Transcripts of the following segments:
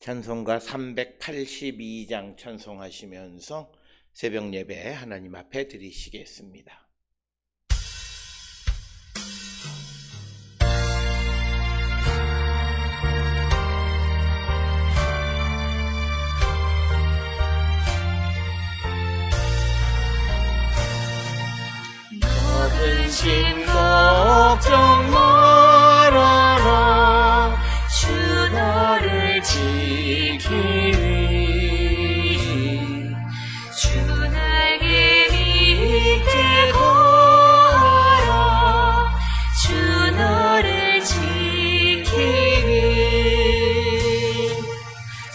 찬송가 382장 찬송하시면서 새벽 예배 하나님 앞에 드리시겠습니다. 모든 짐 걱정 말아라. 주 너를 지키리. 주 날개 밑에 걸어라. 주 너를 지키리.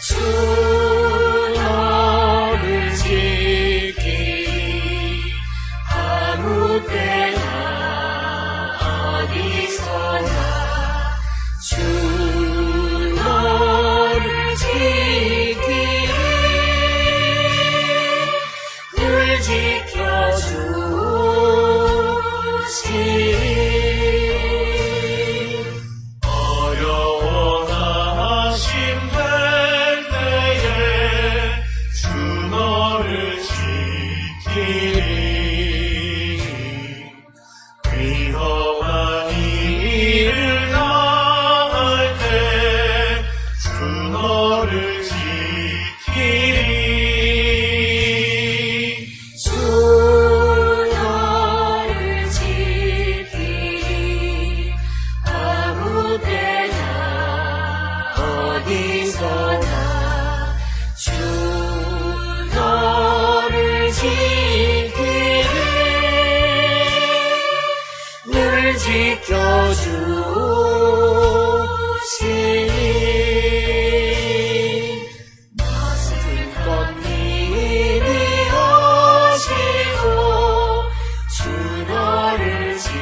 주 너를 지키리. 아무 때나 어디서나 주 너를 지키리. 늘 지켜주시리. 어려워하심 될 때에 주 너를 지키리. 위험한 일을 당할 때 주 너를 지키리. 주 너를 지키리. 아무 때나 어디서나 주 너를 지키리. 늘 지켜주시니 모든 것 미리 아시고 주 너를 지키리.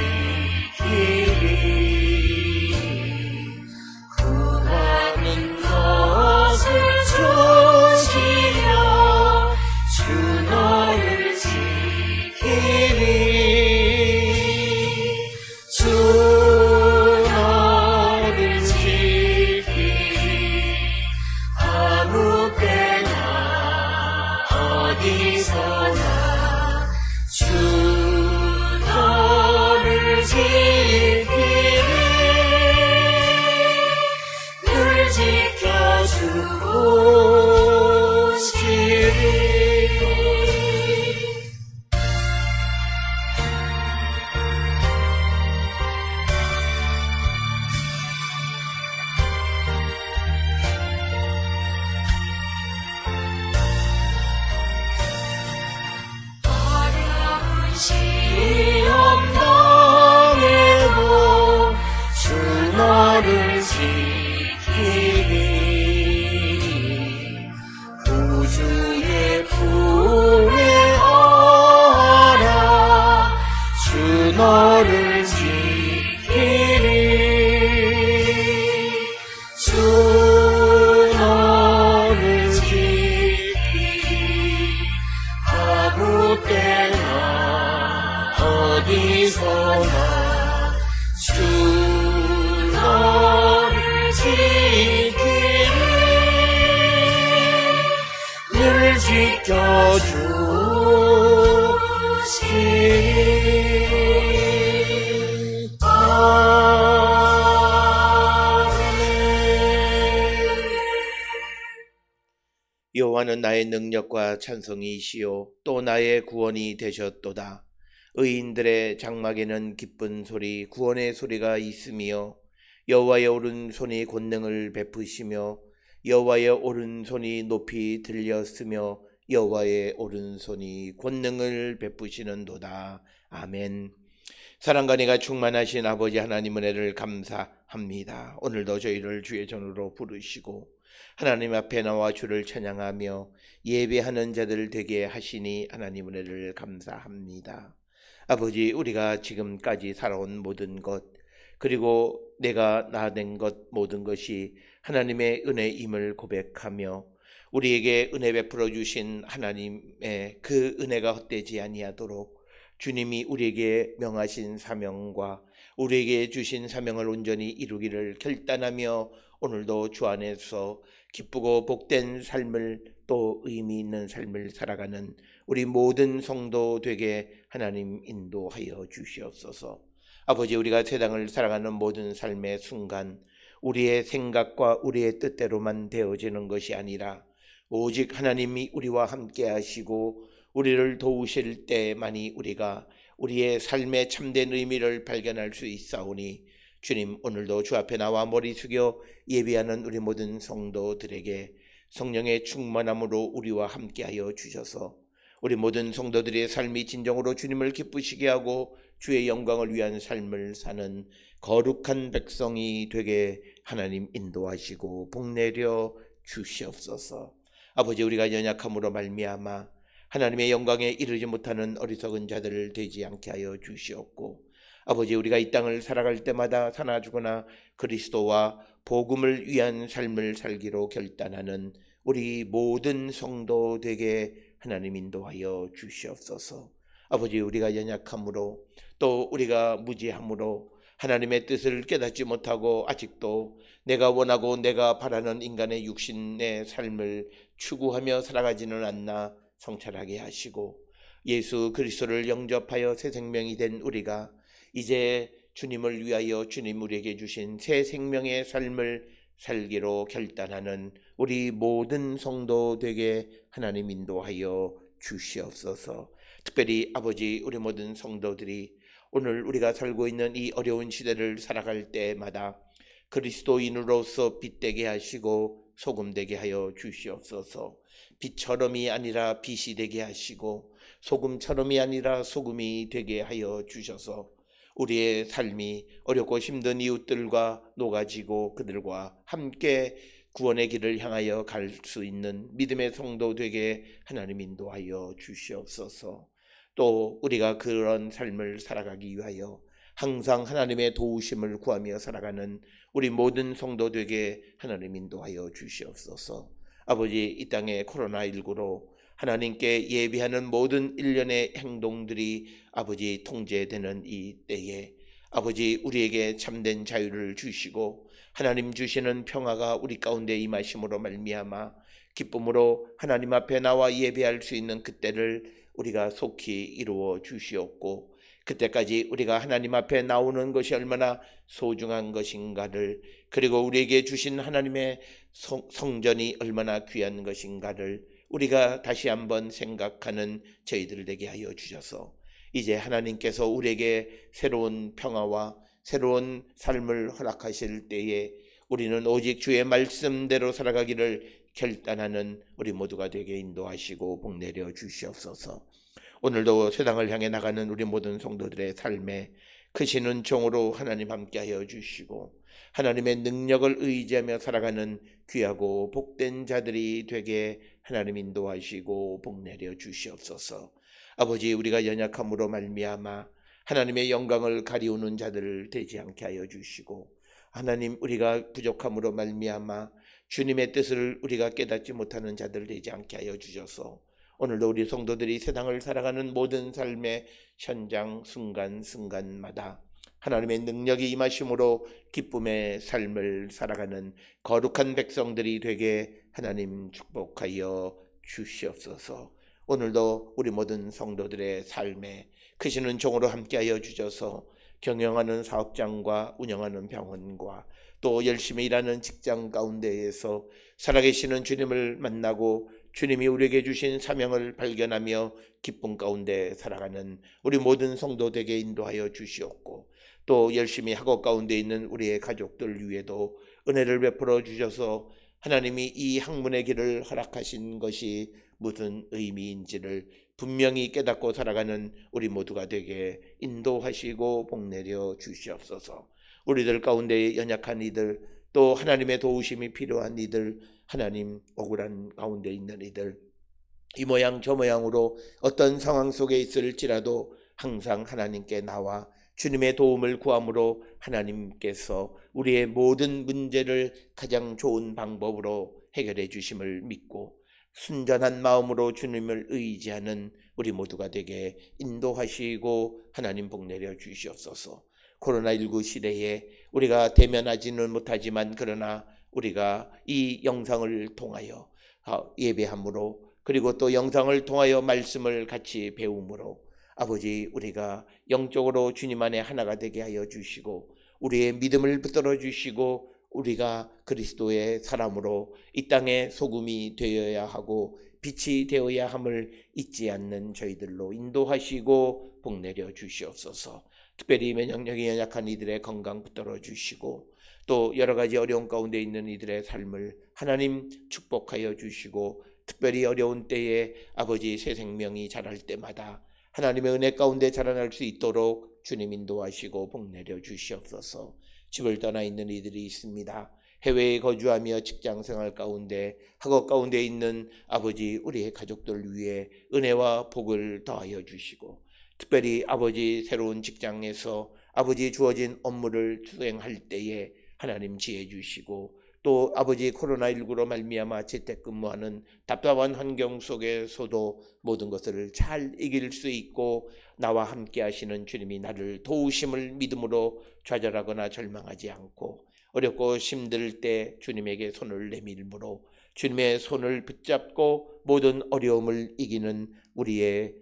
구하는 것을 주시며 주 너를 지키리. 주 너를 지키리. 아무 때나 어디서나 주 너를 지키리. 늘 지켜주시리. 어려운 시험 당해도 주 너를 지키리. 구주의 품에 안아 주 너를 지키리. 주 너를 지키리. 아무 때나 어디서나 주 너를 지키리. 늘 지켜주시리. 아멘. 여호와는 나의 능력과 찬송이시요 또 나의 구원이 되셨도다. 의인들의 장막에는 기쁜 소리 구원의 소리가 있으며 여호와의 오른손이 권능을 베푸시며 여호와의 오른손이 높이 들렸으며 여호와의 오른손이 권능을 베푸시는도다. 아멘. 사랑과 은혜가 충만하신 아버지 하나님 은혜를 감사합니다. 오늘도 저희를 주의 전으로 부르시고 하나님 앞에 나와 주를 찬양하며 예배하는 자들 되게 하시니 하나님 은혜를 감사합니다. 아버지, 우리가 지금까지 살아온 모든 것, 그리고 내가 나된 것 모든 것이 하나님의 은혜임을 고백하며 우리에게 은혜 베풀어 주신 하나님의 그 은혜가 헛되지 아니하도록 주님이 우리에게 명하신 사명과 우리에게 주신 사명을 온전히 이루기를 결단하며 오늘도 주 안에서 기쁘고 복된 삶을 또 의미 있는 삶을 살아가는 우리 모든 성도 되게 하나님 인도하여 주시옵소서. 아버지, 우리가 세상을 살아가는 모든 삶의 순간 우리의 생각과 우리의 뜻대로만 되어지는 것이 아니라 오직 하나님이 우리와 함께 하시고 우리를 도우실 때만이 우리가 우리의 삶의 참된 의미를 발견할 수 있사오니 주님, 오늘도 주 앞에 나와 머리 숙여 예비하는 우리 모든 성도들에게 성령의 충만함으로 우리와 함께하여 주셔서 우리 모든 성도들의 삶이 진정으로 주님을 기쁘시게 하고 주의 영광을 위한 삶을 사는 거룩한 백성이 되게 하나님 인도하시고 복내려 주시옵소서. 아버지, 우리가 연약함으로 말미암아 하나님의 영광에 이르지 못하는 어리석은 자들을 되지 않게 하여 주시옵고, 아버지, 우리가 이 땅을 살아갈 때마다 사나 죽으나 그리스도와 복음을 위한 삶을 살기로 결단하는 우리 모든 성도 되게 하나님 인도하여 주시옵소서. 아버지, 우리가 연약함으로 또 우리가 무지함으로 하나님의 뜻을 깨닫지 못하고 아직도 내가 원하고 내가 바라는 인간의 육신의 삶을 추구하며 살아가지는 않나 성찰하게 하시고, 예수 그리스도를 영접하여 새 생명이 된 우리가 이제 주님을 위하여 주님 우리에게 주신 새 생명의 삶을 살기로 결단하는 우리 모든 성도 되게 하나님 인도하여 주시옵소서. 특별히 아버지, 우리 모든 성도들이 오늘 우리가 살고 있는 이 어려운 시대를 살아갈 때마다 그리스도인으로서 빛되게 하시고 소금되게 하여 주시옵소서. 빛처럼이 아니라 빛이 되게 하시고 소금처럼이 아니라 소금이 되게 하여 주셔서 우리의 삶이 어렵고 힘든 이웃들과 녹아지고 그들과 함께 구원의 길을 향하여 갈 수 있는 믿음의 성도 되게 하나님 인도하여 주시옵소서. 또 우리가 그런 삶을 살아가기 위하여 항상 하나님의 도우심을 구하며 살아가는 우리 모든 성도 되게 하나님 인도하여 주시옵소서. 아버지, 이 땅의 코로나19로 하나님께 예비하는 모든 일련의 행동들이 아버지 통제되는 이 때에 아버지, 우리에게 참된 자유를 주시고 하나님 주시는 평화가 우리 가운데 임하심으로 말미암아 기쁨으로 하나님 앞에 나와 예배할 수 있는 그때를 우리가 속히 이루어 주시옵고, 그때까지 우리가 하나님 앞에 나오는 것이 얼마나 소중한 것인가를, 그리고 우리에게 주신 하나님의 성전이 얼마나 귀한 것인가를 우리가 다시 한번 생각하는 저희들 되게 하여 주셔서 이제 하나님께서 우리에게 새로운 평화와 새로운 삶을 허락하실 때에 우리는 오직 주의 말씀대로 살아가기를 결단하는 우리 모두가 되게 인도하시고 복내려 주시옵소서. 오늘도 세상을 향해 나가는 우리 모든 성도들의 삶에 크신 은총으로 하나님 함께하여 주시고 하나님의 능력을 의지하며 살아가는 귀하고 복된 자들이 되게 하나님 인도하시고 복내려 주시옵소서. 아버지, 우리가 연약함으로 말미암아 하나님의 영광을 가리우는 자들을 되지 않게 하여 주시고, 하나님, 우리가 부족함으로 말미암아 주님의 뜻을 우리가 깨닫지 못하는 자들 되지 않게 하여 주셔서 오늘도 우리 성도들이 세상을 살아가는 모든 삶의 현장 순간순간마다 하나님의 능력이 임하심으로 기쁨의 삶을 살아가는 거룩한 백성들이 되게 하나님 축복하여 주시옵소서. 오늘도 우리 모든 성도들의 삶에 크신 은총으로 함께하여 주셔서 경영하는 사업장과 운영하는 병원과 또 열심히 일하는 직장 가운데에서 살아계시는 주님을 만나고 주님이 우리에게 주신 사명을 발견하며 기쁨 가운데 살아가는 우리 모든 성도들에게 인도하여 주시옵고, 또 열심히 학업 가운데 있는 우리의 가족들 위에도 은혜를 베풀어 주셔서 하나님이 이 학문의 길을 허락하신 것이 무슨 의미인지를 분명히 깨닫고 살아가는 우리 모두가 되게 인도하시고 복내려 주시옵소서. 우리들 가운데 연약한 이들, 또 하나님의 도우심이 필요한 이들, 하나님 억울한 가운데 있는 이들, 이 모양 저 모양으로 어떤 상황 속에 있을지라도 항상 하나님께 나와 주님의 도움을 구함으로 하나님께서 우리의 모든 문제를 가장 좋은 방법으로 해결해 주심을 믿고 순전한 마음으로 주님을 의지하는 우리 모두가 되게 인도하시고 하나님 복내려 주시옵소서. 코로나19 시대에 우리가 대면하지는 못하지만 그러나 우리가 이 영상을 통하여 예배함으로 그리고 또 영상을 통하여 말씀을 같이 배움으로 아버지 우리가 영적으로 주님 안에 하나가 되게 하여 주시고 우리의 믿음을 붙들어 주시고 우리가 그리스도의 사람으로 이 땅에 소금이 되어야 하고 빛이 되어야 함을 잊지 않는 저희들로 인도하시고 복내려 주시옵소서. 특별히 면역력이 연약한 이들의 건강 붙들어 주시고 또 여러 가지 어려운 가운데 있는 이들의 삶을 하나님 축복하여 주시고 특별히 어려운 때에 아버지 새 생명이 자랄 때마다 하나님의 은혜 가운데 자라날 수 있도록 주님 인도하시고 복내려 주시옵소서. 집을 떠나 있는 이들이 있습니다. 해외에 거주하며 직장생활 가운데 학업 가운데 있는 아버지 우리의 가족들 위해 은혜와 복을 더하여 주시고 특별히 아버지 새로운 직장에서 아버지 주어진 업무를 수행할 때에 하나님 지혜 주시고 또 아버지 코로나19로 말미암아 재택근무하는 답답한 환경 속에서도 모든 것을 잘 이길 수 있고 나와 함께 하시는 주님이 나를 도우심을 믿음으로 좌절하거나 절망하지 않고 어렵고 힘들 때 주님에게 손을 내밀므로 주님의 손을 붙잡고 모든 어려움을 이기는 우리의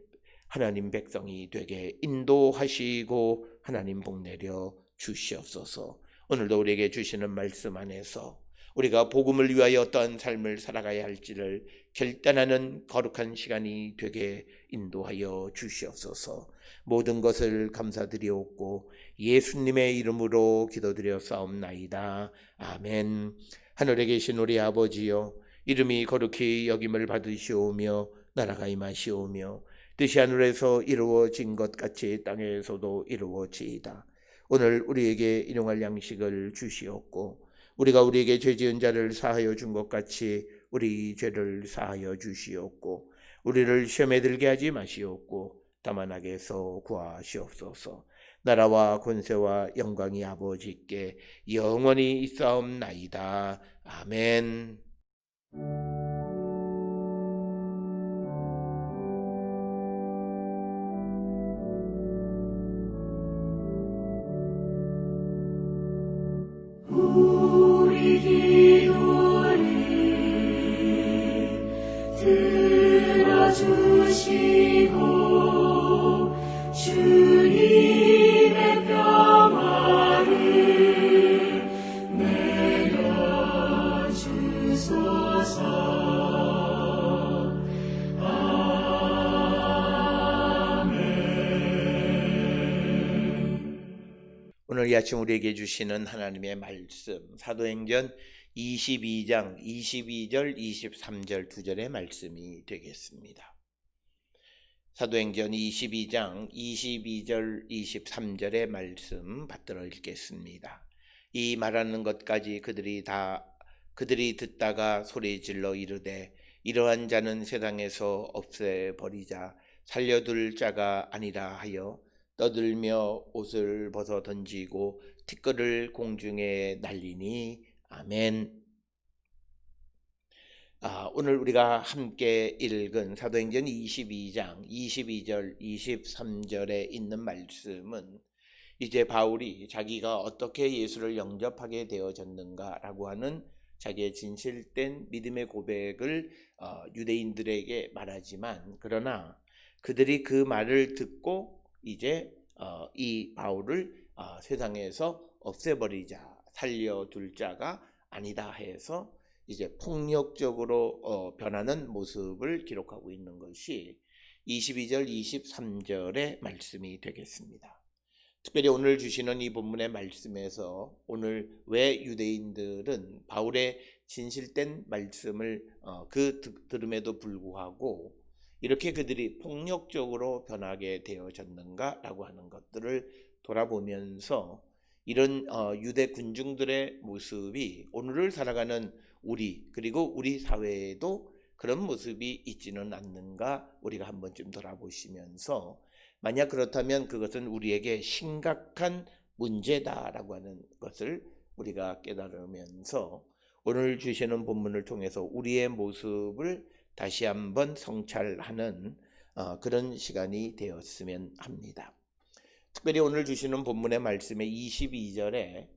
하나님 백성이 되게 인도하시고 하나님 복내려 주시옵소서. 오늘도 우리에게 주시는 말씀 안에서 우리가 복음을 위하여 어떠한 삶을 살아가야 할지를 결단하는 거룩한 시간이 되게 인도하여 주시옵소서. 모든 것을 감사드리옵고 예수님의 이름으로 기도드려 싸움나이다. 아멘. 하늘에 계신 우리 아버지여, 이름이 거룩히 여김을 받으시오며 나라가 임하시오며 뜻이 하늘에서 이루어진 것 같이 땅에서도 이루어지이다. 오늘 우리에게 일용할 양식을 주시옵고 우리가 우리에게 죄 지은 자를 사하여 준 것 같이 우리 죄를 사하여 주시옵고 우리를 시험에 들게 하지 마시옵고 다만 악에서 구하시옵소서. 나라와 권세와 영광이 아버지께 영원히 있사옵나이다. 아멘. 우리 기도를 들어주시고 주님의 평화를 내려주소서. 오늘 이 아침 우리에게 주시는 하나님의 말씀 사도행전 22장 22절 23절 2절의 말씀이 되겠습니다. 사도행전 22장 22절 23절의 말씀 받들어 읽겠습니다. 이 말하는 것까지 그들이 듣다가 소리질러 이르되 이러한 자는 세상에서 없애버리자 살려둘 자가 아니라 하여 떠들며 옷을 벗어 던지고 티끌을 공중에 날리니 아멘. 오늘 우리가 함께 읽은 사도행전 22장 22절 23절에 있는 말씀은 이제 바울이 자기가 어떻게 예수를 영접하게 되어졌는가라고 하는 자기의 진실된 믿음의 고백을 유대인들에게 말하지만 그러나 그들이 그 말을 듣고 이제 이 바울을 세상에서 없애버리자 살려둘 자가 아니다 해서 이제 폭력적으로 변하는 모습을 기록하고 있는 것이 22절 23절의 말씀이 되겠습니다. 특별히 오늘 주시는 이 본문의 말씀에서 오늘 왜 유대인들은 바울의 진실된 말씀을 들음에도 불구하고 이렇게 그들이 폭력적으로 변하게 되어졌는가라고 하는 것들을 돌아보면서 이런 유대 군중들의 모습이 오늘을 살아가는 우리 그리고 우리 사회에도 그런 모습이 있지는 않는가 우리가 한 번쯤 돌아보시면서 만약 그렇다면 그것은 우리에게 심각한 문제다라고 하는 것을 우리가 깨달으면서 오늘 주시는 본문을 통해서 우리의 모습을 다시 한번 성찰하는 그런 시간이 되었으면 합니다. 특별히 오늘 주시는 본문의 말씀의 22절에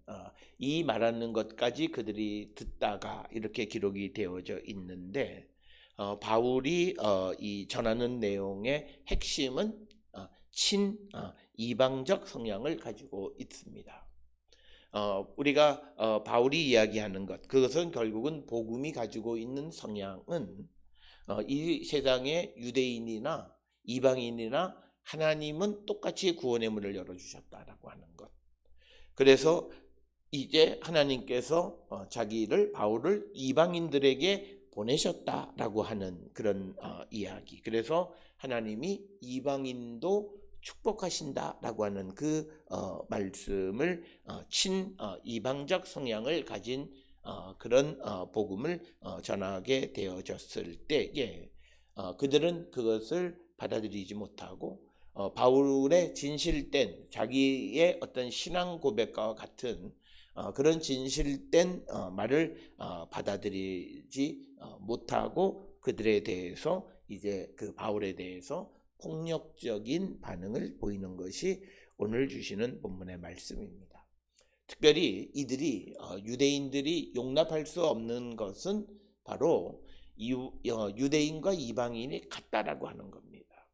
이 말하는 것까지 그들이 듣다가 이렇게 기록이 되어져 있는데, 바울이 이 전하는 내용의 핵심은 이방적 성향을 가지고 있습니다. 우리가 바울이 이야기하는 것, 그것은 결국은 복음이 가지고 있는 성향은 이 세상의 유대인이나 이방인이나 하나님은 똑같이 구원의 문을 열어주셨다라고 하는 것. 그래서 이제 하나님께서 바울을 이방인들에게 보내셨다라고 하는 그런 이야기. 그래서 하나님이 이방인도 축복하신다라고 하는 그 말씀을 이방적 성향을 가진 그런 복음을 전하게 되어졌을 때에 그들은 그것을 받아들이지 못하고 바울의 진실된 자기의 어떤 신앙 고백과 같은 그런 진실된 말을 받아들이지 못하고 그들에 대해서 이제 그 바울에 대해서 폭력적인 반응을 보이는 것이 오늘 주시는 본문의 말씀입니다. 특별히 이들이 유대인들이 용납할 수 없는 것은 바로 유대인과 이방인이 같다라고 하는 겁니다.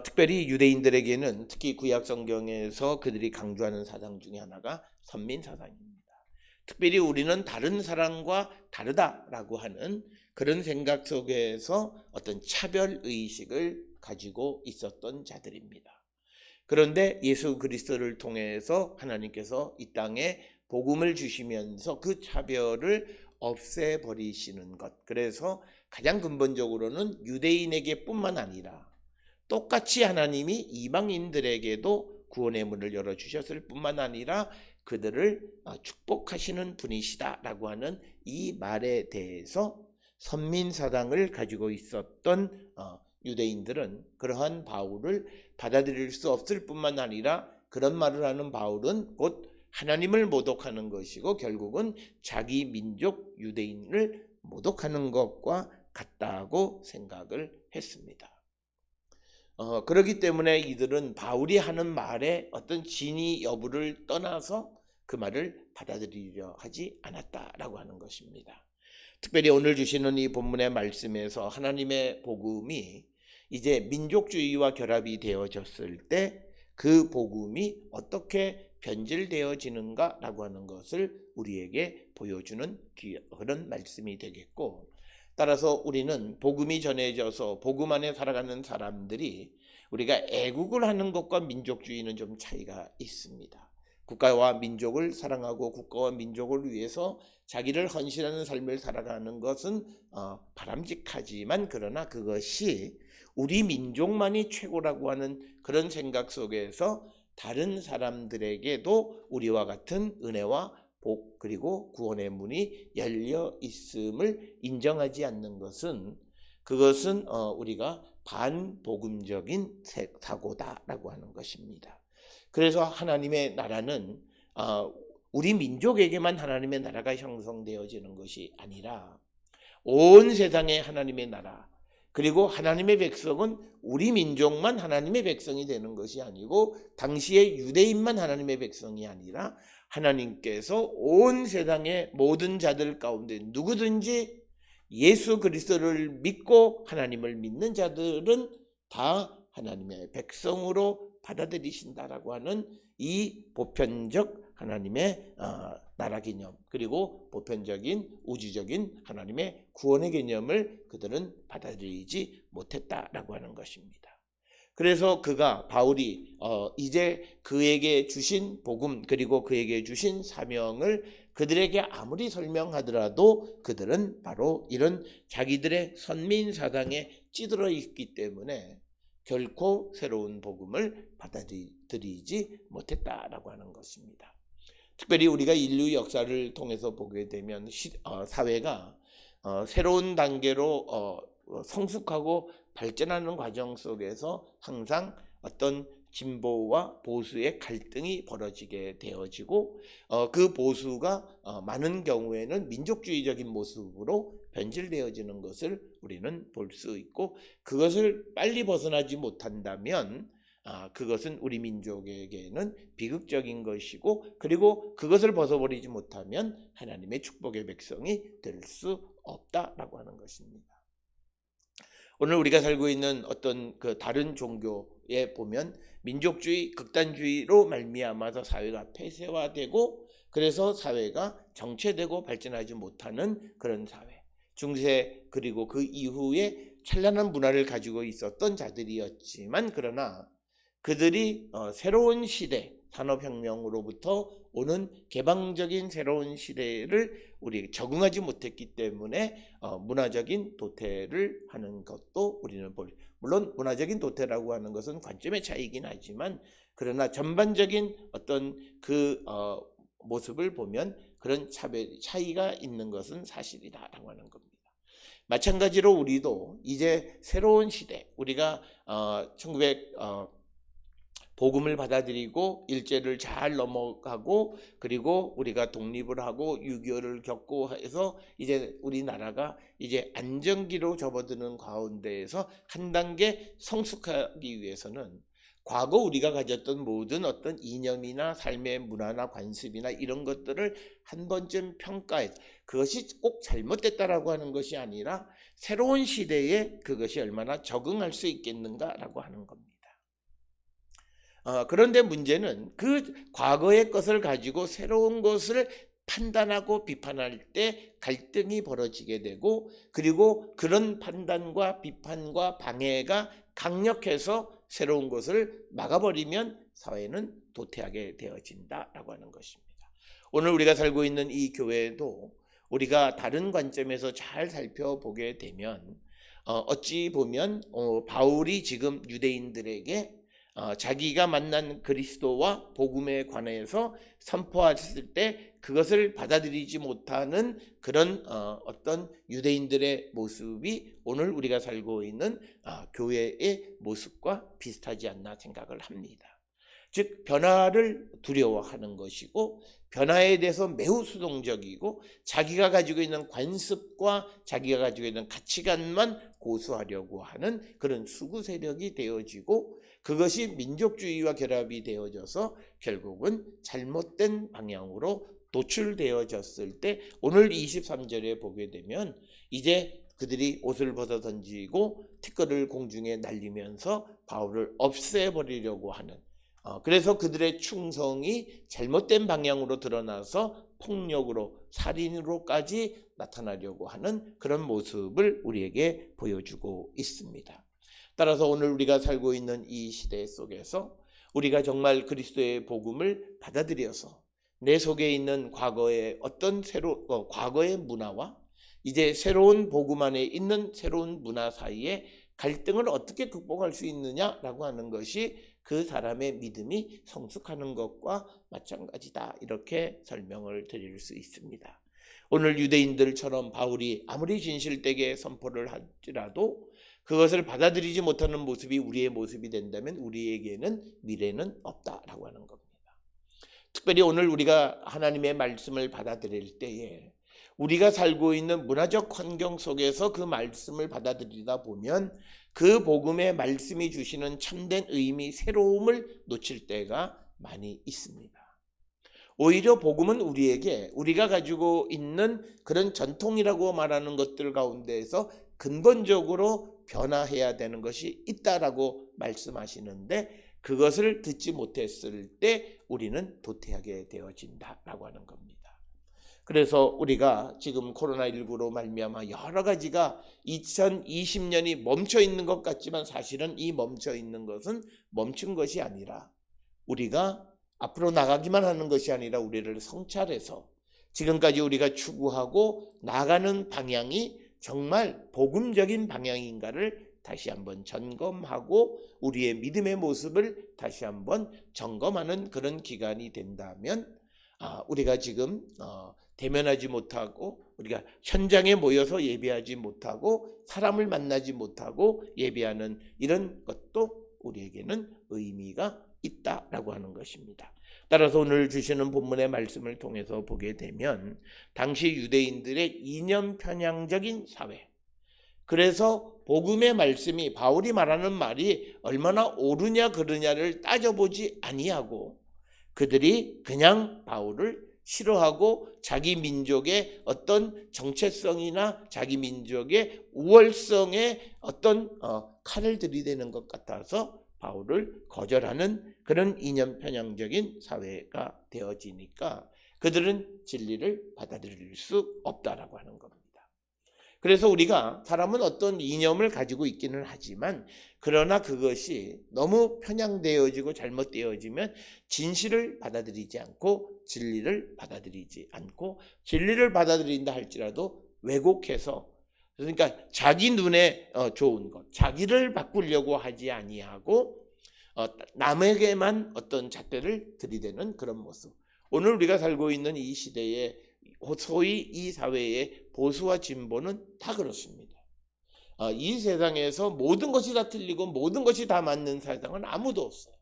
특별히 유대인들에게는 특히 구약 성경에서 그들이 강조하는 사상 중에 하나가 선민 사상입니다. 특별히 우리는 다른 사람과 다르다라고 하는 그런 생각 속에서 어떤 차별 의식을 가지고 있었던 자들입니다. 그런데 예수 그리스도를 통해서 하나님께서 이 땅에 복음을 주시면서 그 차별을 없애버리시는 것. 그래서 가장 근본적으로는 유대인에게 뿐만 아니라 똑같이 하나님이 이방인들에게도 구원의 문을 열어주셨을 뿐만 아니라 그들을 축복하시는 분이시다라고 하는 이 말에 대해서 선민사상을 가지고 있었던 유대인들은 그러한 바울을 받아들일 수 없을 뿐만 아니라 그런 말을 하는 바울은 곧 하나님을 모독하는 것이고 결국은 자기 민족 유대인을 모독하는 것과 같다고 생각을 했습니다. 그렇기 때문에 이들은 바울이 하는 말에 어떤 진위 여부를 떠나서 그 말을 받아들이려 하지 않았다라고 하는 것입니다. 특별히 오늘 주시는 이 본문의 말씀에서 하나님의 복음이 이제 민족주의와 결합이 되어졌을 때 그 복음이 어떻게 변질되어지는가라고 하는 것을 우리에게 보여주는 그런 말씀이 되겠고, 따라서 우리는 복음이 전해져서 복음 안에 살아가는 사람들이 우리가 애국을 하는 것과 민족주의는 좀 차이가 있습니다. 국가와 민족을 사랑하고 국가와 민족을 위해서 자기를 헌신하는 삶을 살아가는 것은 바람직하지만 그러나 그것이 우리 민족만이 최고라고 하는 그런 생각 속에서 다른 사람들에게도 우리와 같은 은혜와 복 그리고 구원의 문이 열려 있음을 인정하지 않는 것은 그것은 우리가 반복음적인 사고다라고 하는 것입니다. 그래서 하나님의 나라는 우리 민족에게만 하나님의 나라가 형성되어지는 것이 아니라 온 세상에 하나님의 나라, 그리고 하나님의 백성은 우리 민족만 하나님의 백성이 되는 것이 아니고 당시의 유대인만 하나님의 백성이 아니라 하나님께서 온 세상의 모든 자들 가운데 누구든지 예수 그리스도를 믿고 하나님을 믿는 자들은 다 하나님의 백성으로 받아들이신다라고 하는 이 보편적 하나님의 나라 개념, 그리고 보편적인 우주적인 하나님의 구원의 개념을 그들은 받아들이지 못했다라고 하는 것입니다. 그래서 바울이 이제 그에게 주신 복음 그리고 그에게 주신 사명을 그들에게 아무리 설명하더라도 그들은 바로 이런 자기들의 선민 사상에 찌들어 있기 때문에 결코 새로운 복음을 받아들이지 못했다라고 하는 것입니다. 특별히 우리가 인류 역사를 통해서 보게 되면 사회가 새로운 단계로 성숙하고 발전하는 과정 속에서 항상 어떤 진보와 보수의 갈등이 벌어지게 되어지고 그 보수가 많은 경우에는 민족주의적인 모습으로 변질되어지는 것을 우리는 볼 수 있고, 그것을 빨리 벗어나지 못한다면 그것은 우리 민족에게는 비극적인 것이고, 그리고 그것을 벗어버리지 못하면 하나님의 축복의 백성이 될 수 없다라고 하는 것입니다. 오늘 우리가 살고 있는 어떤 그 다른 종교에 보면 민족주의, 극단주의로 말미암아서 사회가 폐쇄화되고, 그래서 사회가 정체되고 발전하지 못하는 그런 사회. 중세 그리고 그 이후에 찬란한 문화를 가지고 있었던 자들이었지만, 그러나 그들이 새로운 시대, 산업혁명으로부터 오는 개방적인 새로운 시대를 우리 적응하지 못했기 때문에 문화적인 도태를 하는 것도 우리는 물론 문화적인 도태라고 하는 것은 관점의 차이이긴 하지만, 그러나 전반적인 어떤 그 모습을 보면 그런 차이가 있는 것은 사실이다라고 하는 겁니다. 마찬가지로 우리도 이제 새로운 시대, 우리가 복음을 받아들이고 일제를 잘 넘어가고, 그리고 우리가 독립을 하고 6.25를 겪고 해서 이제 우리나라가 이제 안정기로 접어드는 가운데에서 한 단계 성숙하기 위해서는 과거 우리가 가졌던 모든 어떤 이념이나 삶의 문화나 관습이나 이런 것들을 한 번쯤 평가해서, 그것이 꼭 잘못됐다라고 하는 것이 아니라 새로운 시대에 그것이 얼마나 적응할 수 있겠는가라고 하는 겁니다. 그런데 문제는 그 과거의 것을 가지고 새로운 것을 판단하고 비판할 때 갈등이 벌어지게 되고, 그리고 그런 판단과 비판과 방해가 강력해서 새로운 것을 막아버리면 사회는 도태하게 되어진다라고 하는 것입니다. 오늘 우리가 살고 있는 이 교회도 우리가 다른 관점에서 잘 살펴보게 되면 어찌 보면 바울이 지금 유대인들에게 자기가 만난 그리스도와 복음에 관해서 선포했을 때 그것을 받아들이지 못하는 그런 어떤 유대인들의 모습이 오늘 우리가 살고 있는 교회의 모습과 비슷하지 않나 생각을 합니다. 즉 변화를 두려워하는 것이고, 변화에 대해서 매우 수동적이고, 자기가 가지고 있는 관습과 자기가 가지고 있는 가치관만 고수하려고 하는 그런 수구 세력이 되어지고, 그것이 민족주의와 결합이 되어져서 결국은 잘못된 방향으로 도출되어졌을 때, 오늘 23절에 보게 되면 이제 그들이 옷을 벗어 던지고 티끌을 공중에 날리면서 바울을 없애버리려고 하는, 그래서 그들의 충성이 잘못된 방향으로 드러나서 폭력으로, 살인으로까지 나타나려고 하는 그런 모습을 우리에게 보여주고 있습니다. 따라서 오늘 우리가 살고 있는 이 시대 속에서 우리가 정말 그리스도의 복음을 받아들여서 내 속에 있는 과거의 어떤 과거의 문화와 이제 새로운 복음 안에 있는 새로운 문화 사이에 갈등을 어떻게 극복할 수 있느냐라고 하는 것이 그 사람의 믿음이 성숙하는 것과 마찬가지다, 이렇게 설명을 드릴 수 있습니다. 오늘 유대인들처럼 바울이 아무리 진실되게 선포를 할지라도 그것을 받아들이지 못하는 모습이 우리의 모습이 된다면 우리에게는 미래는 없다라고 하는 겁니다. 특별히 오늘 우리가 하나님의 말씀을 받아들일 때에 우리가 살고 있는 문화적 환경 속에서 그 말씀을 받아들이다 보면 그 복음의 말씀이 주시는 참된 의미, 새로움을 놓칠 때가 많이 있습니다. 오히려 복음은 우리에게 우리가 가지고 있는 그런 전통이라고 말하는 것들 가운데에서 근본적으로 변화해야 되는 것이 있다라고 말씀하시는데, 그것을 듣지 못했을 때 우리는 도태하게 되어진다라고 하는 겁니다. 그래서 우리가 지금 코로나19로 말미암아 여러 가지가 2020년이 멈춰 있는 것 같지만, 사실은 이 멈춰 있는 것은 멈춘 것이 아니라 우리가 앞으로 나가기만 하는 것이 아니라 우리를 성찰해서 지금까지 우리가 추구하고 나가는 방향이 정말 복음적인 방향인가를 다시 한번 점검하고 우리의 믿음의 모습을 다시 한번 점검하는 그런 기간이 된다면, 우리가 지금 대면하지 못하고 우리가 현장에 모여서 예배하지 못하고 사람을 만나지 못하고 예배하는 이런 것도 우리에게는 의미가 있다라고 하는 것입니다. 따라서 오늘 주시는 본문의 말씀을 통해서 보게 되면 당시 유대인들의 이념 편향적인 사회, 그래서 복음의 말씀이 바울이 말하는 말이 얼마나 옳으냐 그르냐를 따져보지 아니하고 그들이 그냥 바울을 싫어하고 자기 민족의 어떤 정체성이나 자기 민족의 우월성에 어떤 칼을 들이대는 것 같아서 바울을 거절하는 그런 이념 편향적인 사회가 되어지니까 그들은 진리를 받아들일 수 없다라고 하는 겁니다. 그래서 우리가 사람은 어떤 이념을 가지고 있기는 하지만 그러나 그것이 너무 편향되어지고 잘못되어지면 진실을 받아들이지 않고 진리를 받아들이지 않고 진리를 받아들인다 할지라도 왜곡해서 그러니까 자기 눈에 좋은 것, 자기를 바꾸려고 하지 아니하고 남에게만 어떤 잣대를 들이대는 그런 모습. 오늘 우리가 살고 있는 이 시대에 소위 이 사회의 보수와 진보는 다 그렇습니다. 이 세상에서 모든 것이 다 틀리고 모든 것이 다 맞는 세상은 아무도 없어요.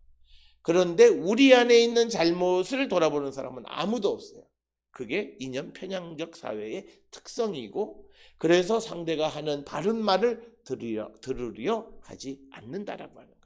그런데 우리 안에 있는 잘못을 돌아보는 사람은 아무도 없어요. 그게 이념 편향적 사회의 특성이고 그래서 상대가 하는 바른 말을 들으려 하지 않는다라고 하는 거예요.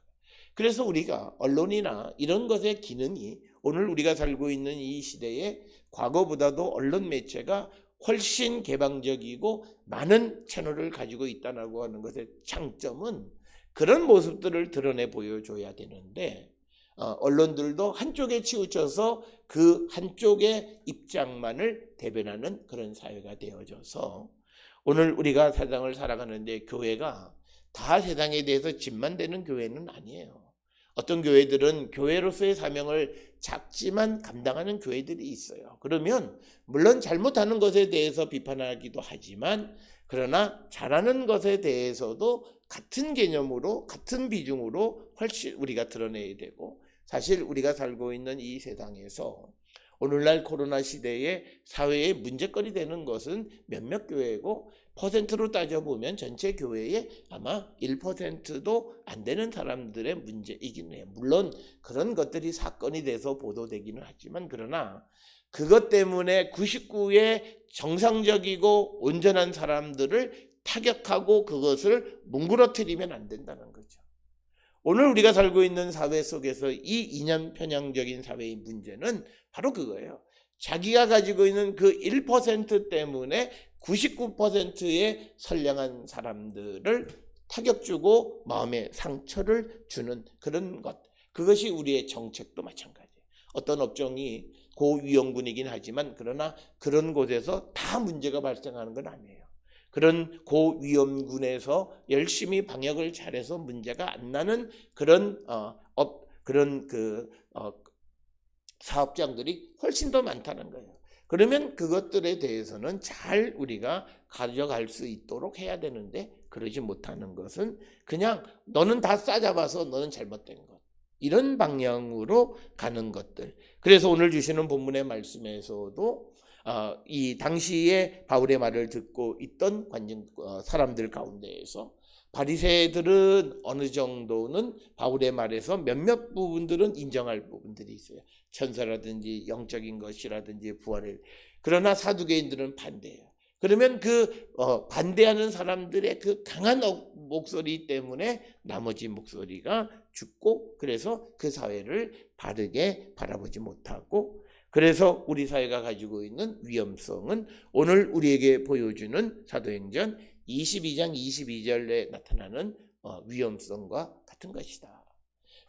그래서 우리가 언론이나 이런 것의 기능이 오늘 우리가 살고 있는 이 시대에 과거보다도 언론 매체가 훨씬 개방적이고 많은 채널을 가지고 있다고 하는 것의 장점은 그런 모습들을 드러내 보여줘야 되는데 언론들도 한쪽에 치우쳐서 그 한쪽의 입장만을 대변하는 그런 사회가 되어져서 오늘 우리가 세상을 살아가는데 교회가 다 세상에 대해서 집만 되는 교회는 아니에요. 어떤 교회들은 교회로서의 사명을 작지만 감당하는 교회들이 있어요. 그러면 물론 잘못하는 것에 대해서 비판하기도 하지만 그러나 잘하는 것에 대해서도 같은 개념으로 같은 비중으로 훨씬 우리가 드러내야 되고 사실 우리가 살고 있는 이 세상에서 오늘날 코로나 시대에 사회의 문제거리 되는 것은 몇몇 교회고 퍼센트로 따져보면 전체 교회의 아마 1%도 안 되는 사람들의 문제이긴 해요. 물론 그런 것들이 사건이 돼서 보도되기는 하지만 그러나 그것 때문에 99의 정상적이고 온전한 사람들을 타격하고 그것을 뭉그러뜨리면 안 된다는 거죠. 오늘 우리가 살고 있는 사회 속에서 이 이념 편향적인 사회의 문제는 바로 그거예요. 자기가 가지고 있는 그 1% 때문에 99%의 선량한 사람들을 타격 주고 마음에 상처를 주는 그런 것. 그것이 우리의 정책도 마찬가지예요. 어떤 업종이 고위험군이긴 하지만 그러나 그런 곳에서 다 문제가 발생하는 건 아니에요. 그런 고위험군에서 열심히 방역을 잘해서 문제가 안 나는 그런 사업장들이 훨씬 더 많다는 거예요. 그러면 그것들에 대해서는 잘 우리가 가져갈 수 있도록 해야 되는데 그러지 못하는 것은 그냥 너는 다 싸잡아서 너는 잘못된 것 이런 방향으로 가는 것들. 그래서 오늘 주시는 본문의 말씀에서도 이 당시에 바울의 말을 듣고 있던 사람들 가운데에서 바리새들은 어느 정도는 바울의 말에서 몇몇 부분들은 인정할 부분들이 있어요. 천사라든지 영적인 것이라든지 부활을. 그러나 사두개인들은 반대해요. 그러면 그 반대하는 사람들의 그 강한 목소리 때문에 나머지 목소리가 죽고 그래서 그 사회를 바르게 바라보지 못하고 그래서 우리 사회가 가지고 있는 위험성은 오늘 우리에게 보여주는 사도행전 22장 22절에 나타나는 위험성과 같은 것이다.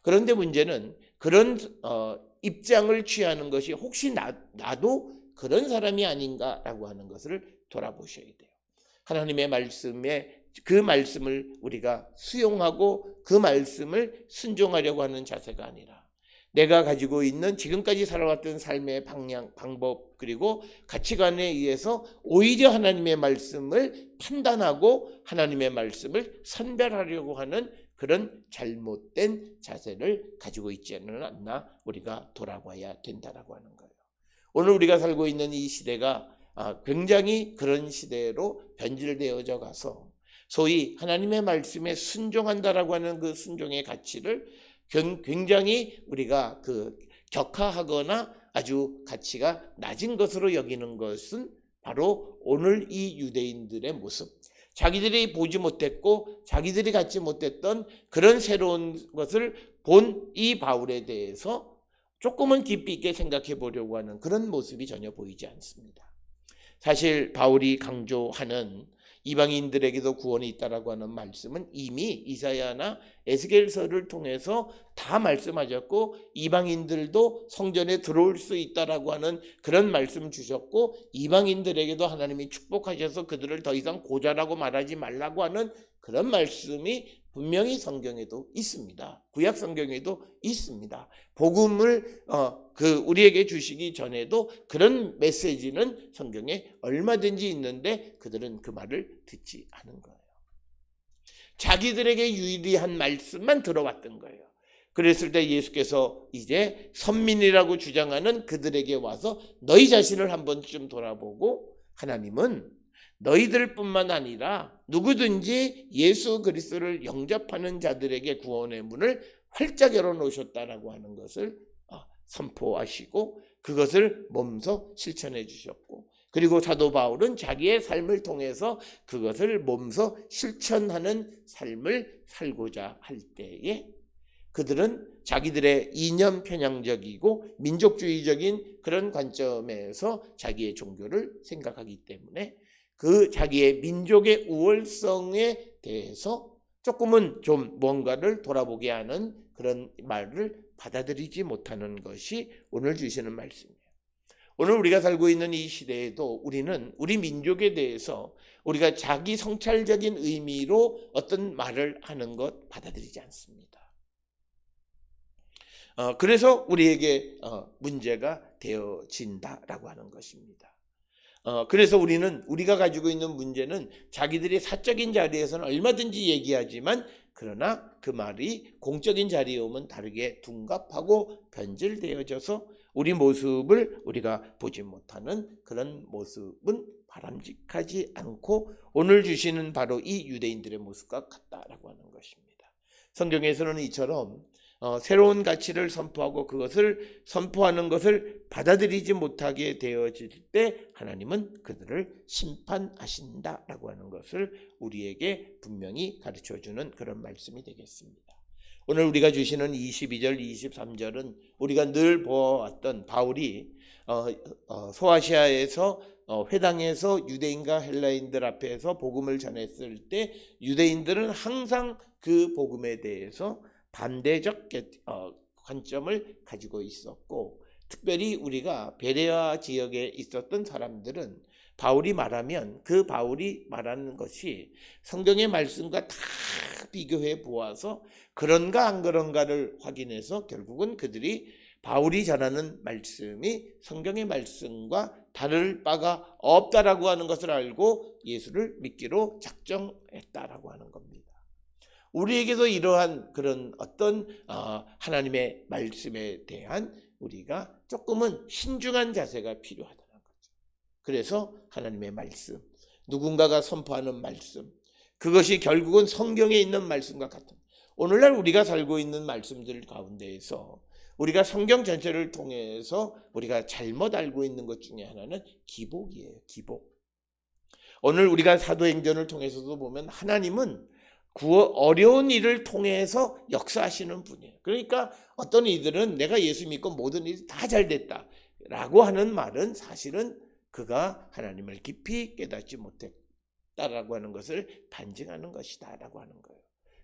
그런데 문제는 그런 입장을 취하는 것이 혹시 나도 그런 사람이 아닌가라고 하는 것을 돌아보셔야 돼요. 하나님의 말씀에 그 말씀을 우리가 수용하고 그 말씀을 순종하려고 하는 자세가 아니라 내가 가지고 있는 지금까지 살아왔던 삶의 방법 그리고 가치관에 의해서 오히려 하나님의 말씀을 판단하고 하나님의 말씀을 선별하려고 하는 그런 잘못된 자세를 가지고 있지는 않나 우리가 돌아봐야 된다라고 하는 거예요. 오늘 우리가 살고 있는 이 시대가 굉장히 그런 시대로 변질되어져 가서 소위 하나님의 말씀에 순종한다라고 하는 그 순종의 가치를 굉장히 우리가 격하하거나 아주 가치가 낮은 것으로 여기는 것은 바로 오늘 이 유대인들의 모습. 자기들이 보지 못했고 자기들이 갖지 못했던 그런 새로운 것을 본 이 바울에 대해서 조금은 깊이 있게 생각해 보려고 하는 그런 모습이 전혀 보이지 않습니다. 사실 바울이 강조하는 이방인들에게도 구원이 있다라고 하는 말씀은 이미 이사야나 에스겔서를 통해서 다 말씀하셨고, 이방인들도 성전에 들어올 수 있다라고 하는 그런 말씀 주셨고, 이방인들에게도 하나님이 축복하셔서 그들을 더 이상 고자라고 말하지 말라고 하는 그런 말씀이 분명히 성경에도 있습니다. 구약 성경에도 있습니다. 복음을 우리에게 주시기 전에도 그런 메시지는 성경에 얼마든지 있는데 그들은 그 말을 듣지 않은 거예요. 자기들에게 유리한 말씀만 들어왔던 거예요. 그랬을 때 예수께서 이제 선민이라고 주장하는 그들에게 와서 너희 자신을 한 번쯤 돌아보고, 하나님은 너희들뿐만 아니라 누구든지 예수 그리스도를 영접하는 자들에게 구원의 문을 활짝 열어놓으셨다라고 하는 것을 선포하시고 그것을 몸소 실천해 주셨고, 그리고 사도 바울은 자기의 삶을 통해서 그것을 몸소 실천하는 삶을 살고자 할 때에 그들은 자기들의 이념 편향적이고 민족주의적인 그런 관점에서 자기의 종교를 생각하기 때문에 그 자기의 민족의 우월성에 대해서 조금은 좀 뭔가를 돌아보게 하는 그런 말을 받아들이지 못하는 것이 오늘 주시는 말씀이에요. 오늘 우리가 살고 있는 이 시대에도 우리는 우리 민족에 대해서 우리가 자기 성찰적인 의미로 어떤 말을 하는 것 받아들이지 않습니다. 그래서 우리에게 문제가 되어진다라고 하는 것입니다. 그래서 우리가 가지고 있는 문제는 자기들이 사적인 자리에서는 얼마든지 얘기하지만, 그러나 그 말이 공적인 자리에 오면 다르게 둔갑하고 변질되어져서 우리 모습을 우리가 보지 못하는 그런 모습은 바람직하지 않고 오늘 주시는 바로 이 유대인들의 모습과 같다라고 하는 것입니다. 성경에서는 이처럼 새로운 가치를 선포하고 그것을 선포하는 것을 받아들이지 못하게 되어질 때 하나님은 그들을 심판하신다라고 하는 것을 우리에게 분명히 가르쳐주는 그런 말씀이 되겠습니다. 오늘 우리가 주시는 22절, 23절은 우리가 늘 보아왔던 바울이 소아시아에서 회당에서 유대인과 헬라인들 앞에서 복음을 전했을 때 유대인들은 항상 그 복음에 대해서 반대적 관점을 가지고 있었고, 특별히 우리가 베레아 지역에 있었던 사람들은 바울이 말하면 그 바울이 말하는 것이 성경의 말씀과 다 비교해 보아서 그런가 안 그런가를 확인해서 결국은 그들이 바울이 전하는 말씀이 성경의 말씀과 다를 바가 없다라고 하는 것을 알고 예수를 믿기로 작정했다라고 하는 겁니다. 우리에게도 이러한 그런 어떤 하나님의 말씀에 대한 우리가 조금은 신중한 자세가 필요하다는 거죠. 그래서 하나님의 말씀, 누군가가 선포하는 말씀, 그것이 결국은 성경에 있는 말씀과 같은, 오늘날 우리가 살고 있는 말씀들 가운데에서 우리가 성경 전체를 통해서 우리가 잘못 알고 있는 것 중에 하나는 기복이에요. 기복. 오늘 우리가 사도행전을 통해서도 보면 하나님은 어려운 일을 통해서 역사하시는 분이에요. 그러니까 어떤 이들은 내가 예수 믿고 모든 일이 다 잘 됐다라고 하는 말은 사실은 그가 하나님을 깊이 깨닫지 못했다라고 하는 것을 반증하는 것이다라고 하는 거예요.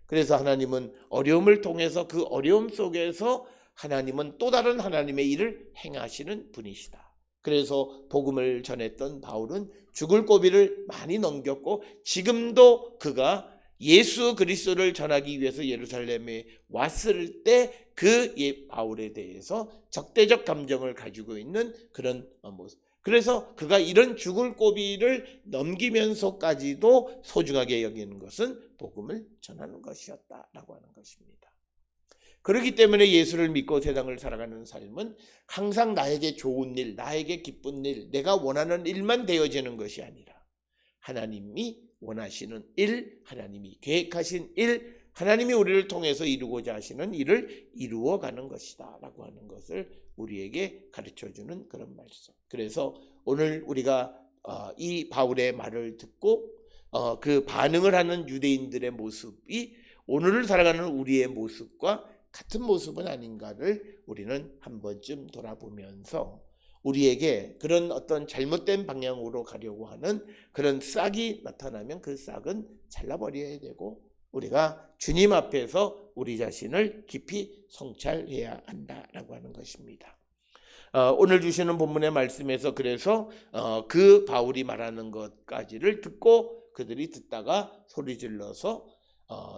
그래서 하나님은 어려움을 통해서 그 어려움 속에서 하나님은 또 다른 하나님의 일을 행하시는 분이시다. 그래서 복음을 전했던 바울은 죽을 고비를 많이 넘겼고 지금도 그가 예수 그리스도를 전하기 위해서 예루살렘에 왔을 때 그 바울에 대해서 적대적 감정을 가지고 있는 그런 모습. 그래서 그가 이런 죽을 고비를 넘기면서까지도 소중하게 여기는 것은 복음을 전하는 것이었다라고 하는 것입니다. 그렇기 때문에 예수를 믿고 세상을 살아가는 삶은 항상 나에게 좋은 일, 나에게 기쁜 일, 내가 원하는 일만 되어지는 것이 아니라 하나님이 원하시는 일, 하나님이 계획하신 일, 하나님이 우리를 통해서 이루고자 하시는 일을 이루어가는 것이다 라고 하는 것을 우리에게 가르쳐주는 그런 말씀. 그래서 오늘 우리가 이 바울의 말을 듣고 그 반응을 하는 유대인들의 모습이 오늘을 살아가는 우리의 모습과 같은 모습은 아닌가를 우리는 한 번쯤 돌아보면서 우리에게 그런 어떤 잘못된 방향으로 가려고 하는 그런 싹이 나타나면 그 싹은 잘라버려야 되고 우리가 주님 앞에서 우리 자신을 깊이 성찰해야 한다라고 하는 것입니다. 오늘 주시는 본문의 말씀에서 그래서 그 바울이 말하는 것까지를 듣고 그들이 듣다가 소리 질러서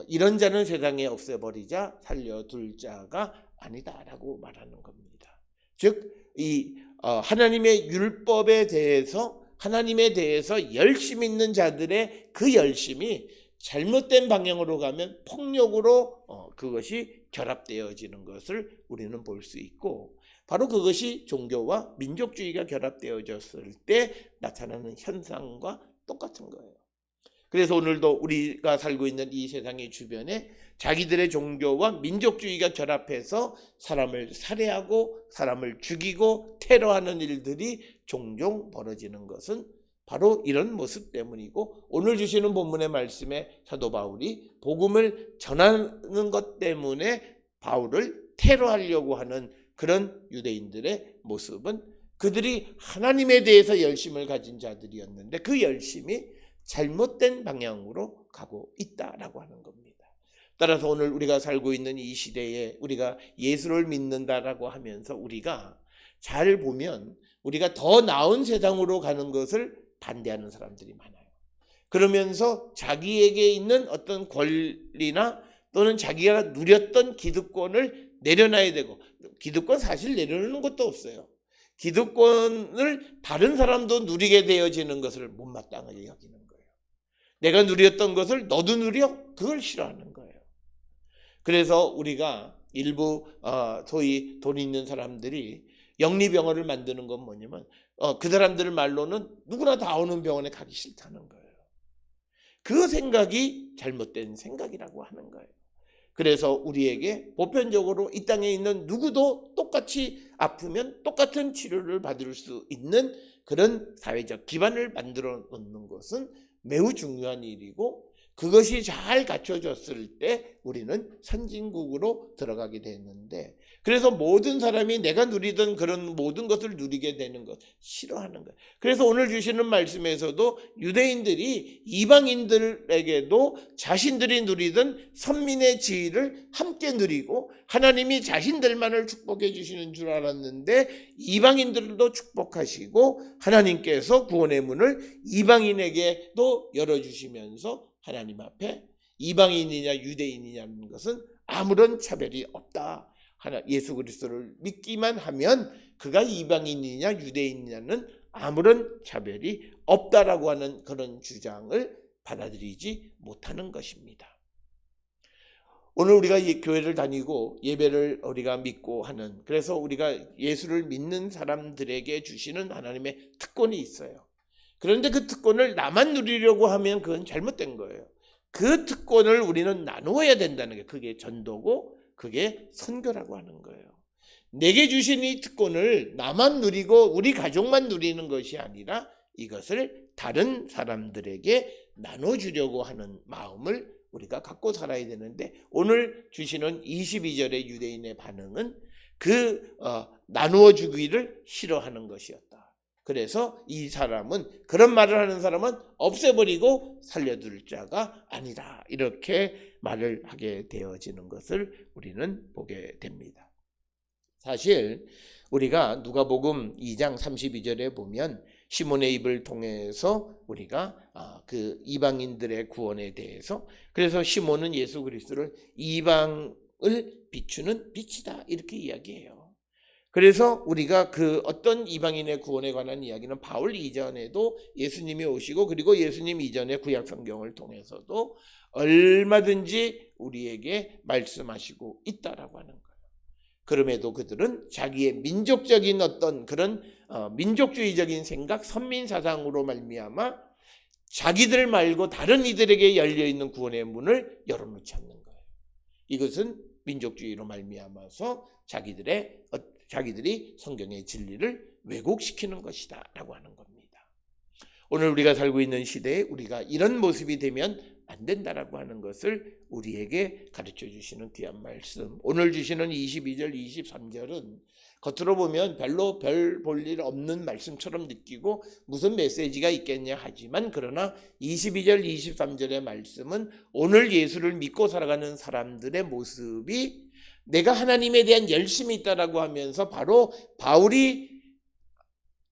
이런 자는 세상에 없애버리자 살려둘 자가 아니다라고 말하는 겁니다. 즉 이 하나님의 율법에 대해서 하나님에 대해서 열심 있는 자들의 그 열심이 잘못된 방향으로 가면 폭력으로 그것이 결합되어지는 것을 우리는 볼 수 있고 바로 그것이 종교와 민족주의가 결합되어졌을 때 나타나는 현상과 똑같은 거예요. 그래서 오늘도 우리가 살고 있는 이 세상의 주변에 자기들의 종교와 민족주의가 결합해서 사람을 살해하고 사람을 죽이고 테러하는 일들이 종종 벌어지는 것은 바로 이런 모습 때문이고 오늘 주시는 본문의 말씀에 사도 바울이 복음을 전하는 것 때문에 바울을 테러하려고 하는 그런 유대인들의 모습은 그들이 하나님에 대해서 열심을 가진 자들이었는데 그 열심이 잘못된 방향으로 가고 있다라고 하는 겁니다. 따라서 오늘 우리가 살고 있는 이 시대에 우리가 예수를 믿는다라고 하면서 우리가 잘 보면 우리가 더 나은 세상으로 가는 것을 반대하는 사람들이 많아요. 그러면서 자기에게 있는 어떤 권리나 또는 자기가 누렸던 기득권을 내려놔야 되고 기득권 사실 내려놓는 것도 없어요. 기득권을 다른 사람도 누리게 되어지는 것을 못마땅하게 여기는 거예요. 내가 누렸던 것을 너도 누려? 그걸 싫어하는 거예요. 그래서 우리가 일부 소위 돈 있는 사람들이 영리병원을 만드는 건 뭐냐면 그 사람들 말로는 누구나 다 오는 병원에 가기 싫다는 거예요. 그 생각이 잘못된 생각이라고 하는 거예요. 그래서 우리에게 보편적으로 이 땅에 있는 누구도 똑같이 아프면 똑같은 치료를 받을 수 있는 그런 사회적 기반을 만들어 놓는 것은 매우 중요한 일이고 그것이 잘 갖춰졌을 때 우리는 선진국으로 들어가게 되는데 그래서 모든 사람이 내가 누리던 그런 모든 것을 누리게 되는 것 싫어하는 거예요. 그래서 오늘 주시는 말씀에서도 유대인들이 이방인들에게도 자신들이 누리던 선민의 지위를 함께 누리고 하나님이 자신들만을 축복해 주시는 줄 알았는데 이방인들도 축복하시고 하나님께서 구원의 문을 이방인에게도 열어주시면서 하나님 앞에 이방인이냐 유대인이냐는 것은 아무런 차별이 없다. 예수 그리스도를 믿기만 하면 그가 이방인이냐 유대인이냐는 아무런 차별이 없다라고 하는 그런 주장을 받아들이지 못하는 것입니다. 오늘 우리가 교회를 다니고 예배를 우리가 믿고 하는 그래서 우리가 예수를 믿는 사람들에게 주시는 하나님의 특권이 있어요. 그런데 그 특권을 나만 누리려고 하면 그건 잘못된 거예요. 그 특권을 우리는 나누어야 된다는 게 그게 전도고 그게 선교라고 하는 거예요. 내게 주신 이 특권을 나만 누리고 우리 가족만 누리는 것이 아니라 이것을 다른 사람들에게 나눠주려고 하는 마음을 우리가 갖고 살아야 되는데 오늘 주시는 22절의 유대인의 반응은 그 나누어 주기를 싫어하는 것이었다. 그래서 이 사람은 그런 말을 하는 사람은 없애버리고 살려둘 자가 아니다. 이렇게 말을 하게 되어지는 것을 우리는 보게 됩니다. 사실 우리가 누가복음 2장 32절에 보면 시몬의 입을 통해서 우리가 그 이방인들의 구원에 대해서 그래서 시몬은 예수 그리스도를 이방을 비추는 빛이다 이렇게 이야기해요. 그래서 우리가 그 어떤 이방인의 구원에 관한 이야기는 바울 이전에도 예수님이 오시고 그리고 예수님 이전의 구약 성경을 통해서도 얼마든지 우리에게 말씀하시고 있다라고 하는 거예요. 그럼에도 그들은 자기의 민족적인 어떤 그런 민족주의적인 생각, 선민사상으로 말미암아 자기들 말고 다른 이들에게 열려있는 구원의 문을 열어놓지 않는 거예요. 이것은 민족주의로 말미암아서 자기들이 성경의 진리를 왜곡시키는 것이다 라고 하는 겁니다. 오늘 우리가 살고 있는 시대에 우리가 이런 모습이 되면 안 된다라고 하는 것을 우리에게 가르쳐 주시는 귀한 말씀. 오늘 주시는 22절, 23절은 겉으로 보면 별로 별 볼 일 없는 말씀처럼 느끼고 무슨 메시지가 있겠냐 하지만, 그러나 22절, 23절의 말씀은 오늘 예수를 믿고 살아가는 사람들의 모습이 내가 하나님에 대한 열심이 있다라고 하면서 바로 바울이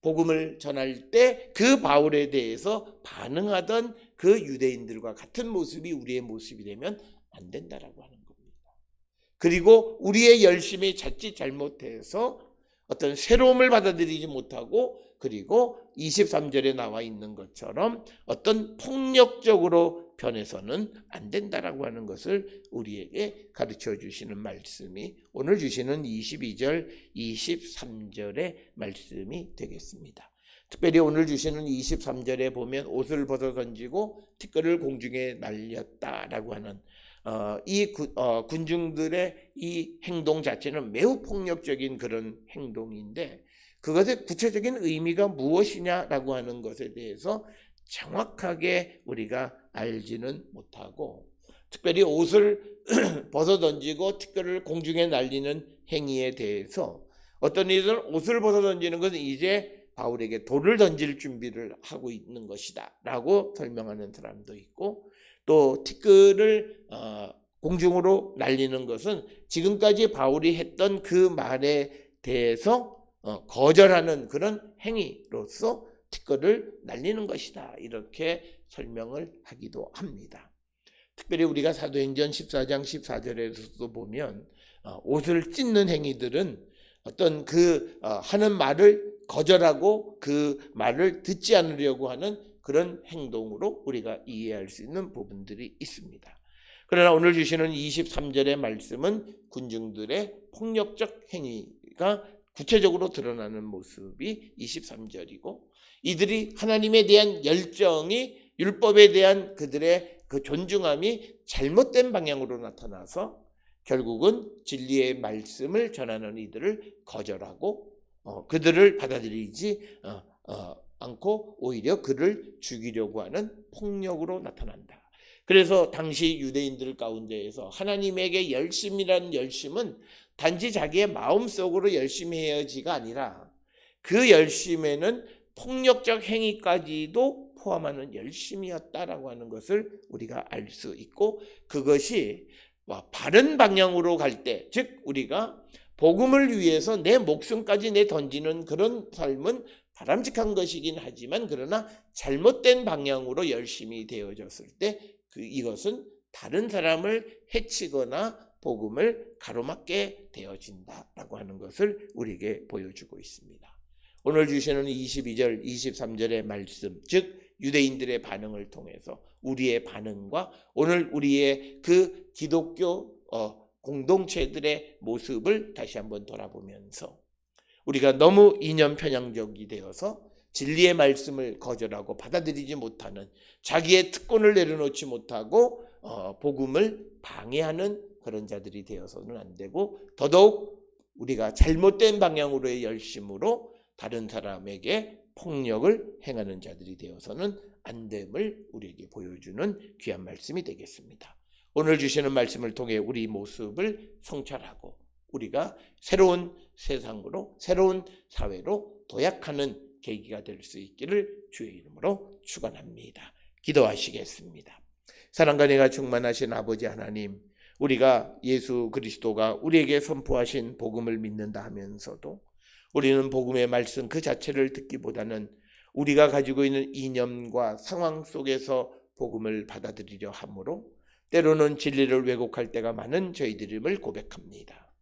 복음을 전할 때 그 바울에 대해서 반응하던 그 유대인들과 같은 모습이 우리의 모습이 되면 안 된다라고 하는 겁니다. 그리고 우리의 열심이 자칫 잘못해서 어떤 새로움을 받아들이지 못하고, 그리고 23절에 나와 있는 것처럼 어떤 폭력적으로 변해서는 안 된다라고 하는 것을 우리에게 가르쳐 주시는 말씀이 오늘 주시는 22절, 23절의 말씀이 되겠습니다. 특별히 오늘 주시는 23절에 보면 옷을 벗어 던지고 티끌을 공중에 날렸다라고 하는 이 군중들의 이 행동 자체는 매우 폭력적인 그런 행동인데, 그것의 구체적인 의미가 무엇이냐라고 하는 것에 대해서 정확하게 우리가 알지는 못하고, 특별히 옷을 벗어 던지고 티끌을 공중에 날리는 행위에 대해서 어떤 이들은 옷을 벗어 던지는 것은 이제 바울에게 돌을 던질 준비를 하고 있는 것이다 라고 설명하는 사람도 있고, 또 티끌을 공중으로 날리는 것은 지금까지 바울이 했던 그 말에 대해서 거절하는 그런 행위로서 티끌을 날리는 것이다, 이렇게 설명을 하기도 합니다. 특별히 우리가 사도행전 14장 14절에서도 보면 옷을 찢는 행위들은 어떤 하는 말을 거절하고 그 말을 듣지 않으려고 하는 그런 행동으로 우리가 이해할 수 있는 부분들이 있습니다. 그러나 오늘 주시는 23절의 말씀은 군중들의 폭력적 행위가 구체적으로 드러나는 모습이 23절이고, 이들이 하나님에 대한 열정이, 율법에 대한 그들의 그 존중함이 잘못된 방향으로 나타나서 결국은 진리의 말씀을 전하는 이들을 거절하고 그들을 받아들이지 않고 오히려 그를 죽이려고 하는 폭력으로 나타난다. 그래서 당시 유대인들 가운데에서 하나님에게 열심이라는 열심은 단지 자기의 마음속으로 열심히 해야지가 아니라 그 열심에는 폭력적 행위까지도 포함하는 열심이었다라고 하는 것을 우리가 알 수 있고, 그것이 바른 방향으로 갈 때, 즉 우리가 복음을 위해서 내 목숨까지 던지는 그런 삶은 바람직한 것이긴 하지만, 그러나 잘못된 방향으로 열심히 되어졌을 때 이것은 다른 사람을 해치거나 복음을 가로막게 되어진다라고 하는 것을 우리에게 보여주고 있습니다. 오늘 주시는 22절, 23절의 말씀, 즉 유대인들의 반응을 통해서 우리의 반응과 오늘 우리의 그 기독교 공동체들의 모습을 다시 한번 돌아보면서, 우리가 너무 이념 편향적이 되어서 진리의 말씀을 거절하고 받아들이지 못하는, 자기의 특권을 내려놓지 못하고 복음을 방해하는 그런 자들이 되어서는 안 되고, 더더욱 우리가 잘못된 방향으로의 열심으로 다른 사람에게 폭력을 행하는 자들이 되어서는 안 됨을 우리에게 보여주는 귀한 말씀이 되겠습니다. 오늘 주시는 말씀을 통해 우리 모습을 성찰하고 우리가 새로운 세상으로, 새로운 사회로 도약하는 계기가 될 수 있기를 주의 이름으로 축원합니다. 기도하시겠습니다. 사랑과 은혜가 충만하신 아버지 하나님, 우리가 예수 그리스도가 우리에게 선포하신 복음을 믿는다 하면서도 우리는 복음의 말씀 그 자체를 듣기보다는 우리가 가지고 있는 이념과 상황 속에서 복음을 받아들이려 하므로 때로는 진리를 왜곡할 때가 많은 저희들임을 고백합니다.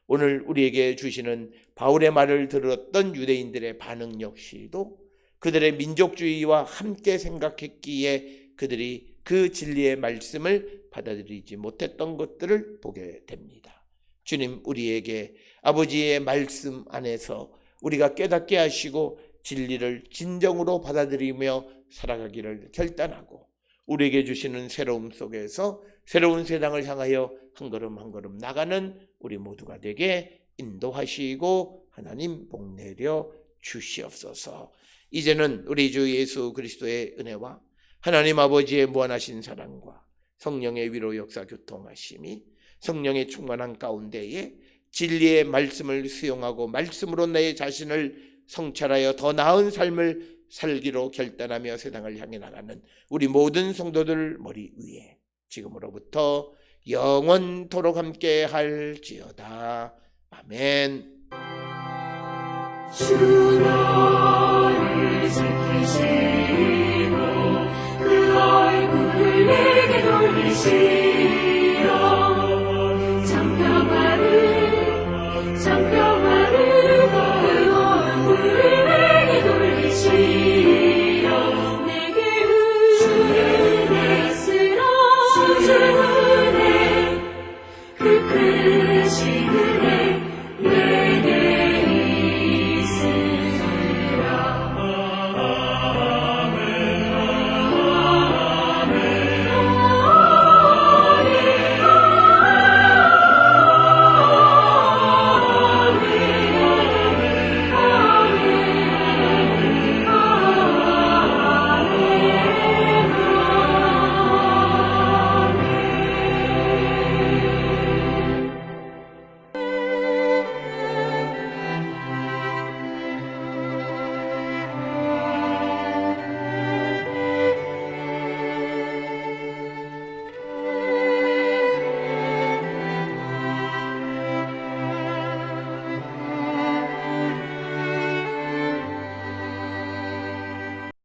오늘 우리에게 주시는 바울의 말을 들었던 유대인들의 반응 역시도 그들의 민족주의와 함께 생각했기에 그들이 그 진리의 말씀을 받아들이지 못했던 것들을 보게 됩니다. 주님, 우리에게 아버지의 말씀 안에서 우리가 깨닫게 하시고 진리를 진정으로 받아들이며 살아가기를 결단하고 우리에게 주시는 새로움 속에서 새로운 세상을 향하여 한 걸음 한 걸음 나가는 우리 모두가 되게 인도하시고 하나님 복 내려 주시옵소서. 이제는 우리 주 예수 그리스도의 은혜와 하나님 아버지의 무한하신 사랑과 성령의 위로 역사 교통하심이 성령의 충만한 가운데에 진리의 말씀을 수용하고 말씀으로 내 자신을 성찰하여 더 나은 삶을 살기로 결단하며 세상을 향해 나가는 우리 모든 성도들 머리 위에 지금으로부터 영원토록 함께 할지어다. 아멘. 주 나를 지키시고 그 얼굴을 내게 돌리시고